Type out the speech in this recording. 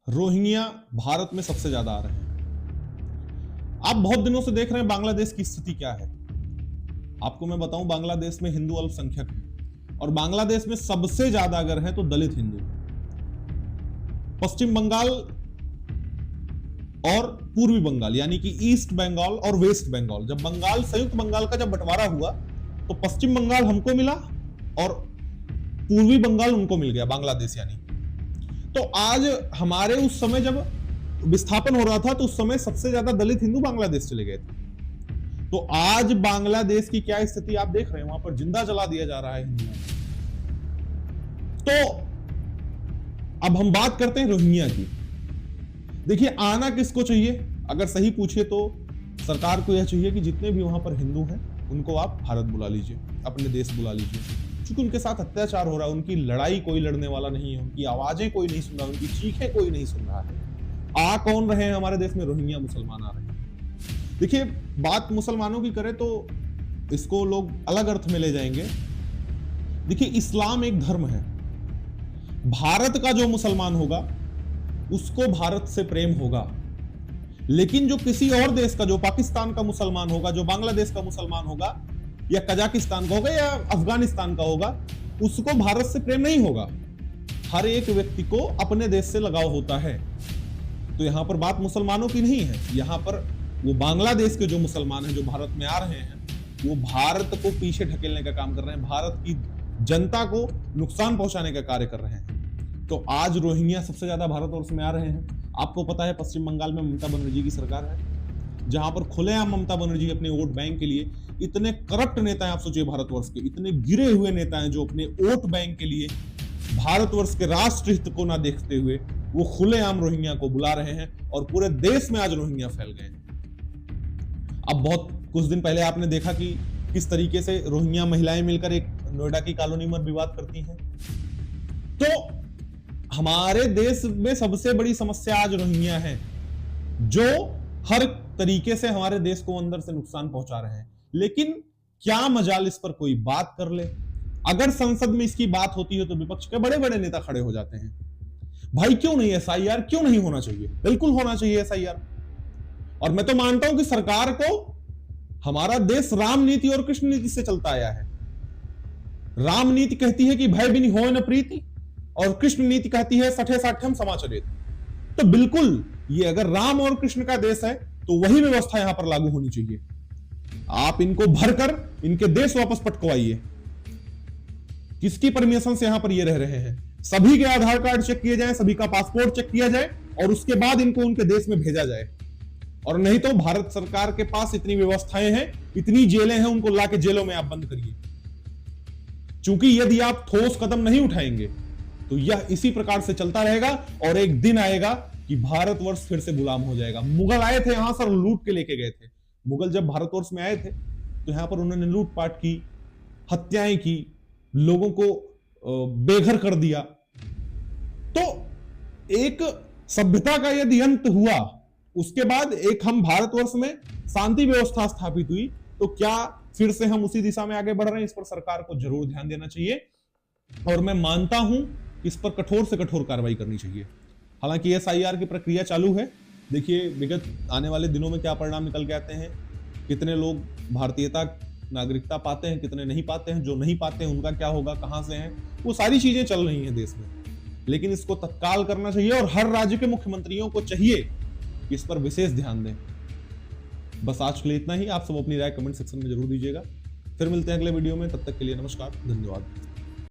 Rohingya Bharat में सबसे ज्यादा आ रहे हैं। आप बहुत दिनों से देख रहे हैं बांग्लादेश की स्थिति क्या है। आपको मैं बताऊं, बांग्लादेश में हिंदू अल्पसंख्यक है और बांग्लादेश में सबसे ज्यादा अगर है तो दलित हिंदू। पश्चिम बंगाल और पूर्वी बंगाल यानी कि ईस्ट बंगाल और वेस्ट बंगाल, जब बंगाल संयुक्त बंगाल का जब बंटवारा हुआ तो पश्चिम बंगाल हमको मिला और पूर्वी बंगाल उनको मिल गया, बांग्लादेश यानी। तो आज हमारे उस समय जब विस्थापन हो रहा था तो उस समय सबसे ज्यादा दलित हिंदू बांग्लादेश चले गए थे। तो आज बांग्लादेश की क्या स्थिति आप देख रहे हैं, वहां पर जिंदा जला दिया जा रहा है हिंदुओं। तो अब हम बात करते हैं रोहिंग्या की। देखिए, आना किसको चाहिए? अगर सही पूछे तो सरकार को यह चाहिए कि जितने भी वहां पर हिंदू हैं उनको आप भारत बुला लीजिए, अपने देश बुला लीजिए, क्योंकि उनके साथ अत्याचार हो रहा है। उनकी लड़ाई कोई लड़ने वाला नहीं है, उनकी आवाजें कोई नहीं सुन रहा, उनकी चीखें कोई नहीं सुन रहा है। आ कौन रहे हैं हमारे देश में? रोहिंग्या मुसलमान आ रहे हैं। देखिए, बात मुसलमानों की करें तो इसको लोग अलग अर्थ में ले जाएंगे। देखिए, इस्लाम एक धर्म है। भारत का जो मुसलमान होगा उसको भारत से प्रेम होगा, लेकिन जो किसी और देश का, जो पाकिस्तान का मुसलमान होगा, जो बांग्लादेश का मुसलमान होगा, या कजाकिस्तान का होगा, या अफगानिस्तान का होगा, उसको भारत से प्रेम नहीं होगा। हर एक व्यक्ति को अपने देश से लगाव होता है। तो यहां पर बात मुसलमानों की नहीं है, यहां पर वो बांग्लादेश के जो मुसलमान हैं जो भारत में आ रहे हैं वो भारत को पीछे ढकेलने का काम कर रहे हैं, भारत की जनता को नुकसान पहुंचाने का कार्य कर रहे हैं। तो आज रोहिंग्या सबसे ज्यादा भारतवर्ष में आ रहे हैं। आपको पता है पश्चिम बंगाल में ममता बनर्जी की सरकार है, जहां पर खुलेआम ममता बनर्जी अपने वोट बैंक के लिए, इतने करप्ट नेता हैं आप सोचिए भारतवर्ष के, इतने गिरे हुए नेता हैं जो अपने वोट बैंक के लिए भारतवर्ष के राष्ट्र हित को ना देखते हुए वो खुलेआम रोहिंग्या को बुला रहे हैं और पूरे देश में आज रोहिंग्या फैल गए हैं। अब बहुत कुछ दिन पहले आपने देखा कि किस तरीके से रोहिंग्या महिलाएं मिलकर एक नोएडा की कॉलोनी में विवाद करती हैं। तो हमारे देश में सबसे बड़ी समस्या आज रोहिंग्या है, जो हर तरीके से हमारे देश को अंदर से नुकसान पहुंचा रहे हैं। लेकिन क्या मजाल इस पर कोई बात कर ले? अगर संसद में इसकी बात होती है तो विपक्ष के बड़े बड़े नेता खड़े हो जाते हैं। भाई क्यों नहीं एसआईआर, क्यों नहीं होना चाहिए? बिल्कुल होना चाहिए एसआईआर। और मैं तो मानता हूं कि सरकार को, हमारा देश राम नीति और कृष्ण नीति से चलता आया है। राम नीति कहती है कि भय बिन होय न प्रीति, और कृष्ण नीति कहती है सठे साठ्यम समाचरेत। तो बिल्कुल ये अगर राम और कृष्ण का देश है तो वही व्यवस्था यहां पर लागू होनी चाहिए। आप इनको भरकर इनके देश वापस पटकवाइए। किसकी परमिशन से यहां पर ये रह रहे हैं? सभी के आधार कार्ड चेक किए जाए, सभी का पासपोर्ट चेक किया जाए और उसके बाद इनको उनके देश में भेजा जाए। और नहीं तो भारत सरकार के पास इतनी व्यवस्थाएं हैं, इतनी जेलें हैं, उनको लाके जेलों में आप बंद करिए। क्योंकि यदि आप ठोस कदम नहीं उठाएंगे तो यह इसी प्रकार से चलता रहेगा और एक दिन आएगा कि भारतवर्ष फिर से गुलाम हो जाएगा। मुगल आए थे यहां सर, लूट के लेके गए थे। मुगल जब भारतवर्ष में आए थे तो यहां पर उन्होंने लूटपाट की, हत्याएं की, लोगों को बेघर कर दिया। तो एक सभ्यता का यदि अंत हुआ, उसके बाद एक हम भारतवर्ष में शांति व्यवस्था स्थापित हुई, तो क्या फिर से हम उसी दिशा में आगे बढ़ रहे हैं? इस पर सरकार को जरूर ध्यान देना चाहिए और मैं मानता हूं कि इस पर कठोर से कठोर कार्रवाई करनी चाहिए। हालांकि एसआईआर की प्रक्रिया चालू है। देखिए विगत आने वाले दिनों में क्या परिणाम निकल के आते हैं, कितने लोग भारतीयता नागरिकता पाते हैं, कितने नहीं पाते हैं, जो नहीं पाते हैं उनका क्या होगा, कहां से हैं, वो सारी चीजें चल रही हैं देश में। लेकिन इसको तत्काल करना चाहिए और हर राज्य के मुख्यमंत्रियों को चाहिए कि इस पर विशेष ध्यान दें। बस आज के लिए इतना ही। आप सब अपनी राय कमेंट सेक्शन में जरूर दीजिएगा। फिर मिलते हैं अगले वीडियो में, तब तक के लिए नमस्कार, धन्यवाद।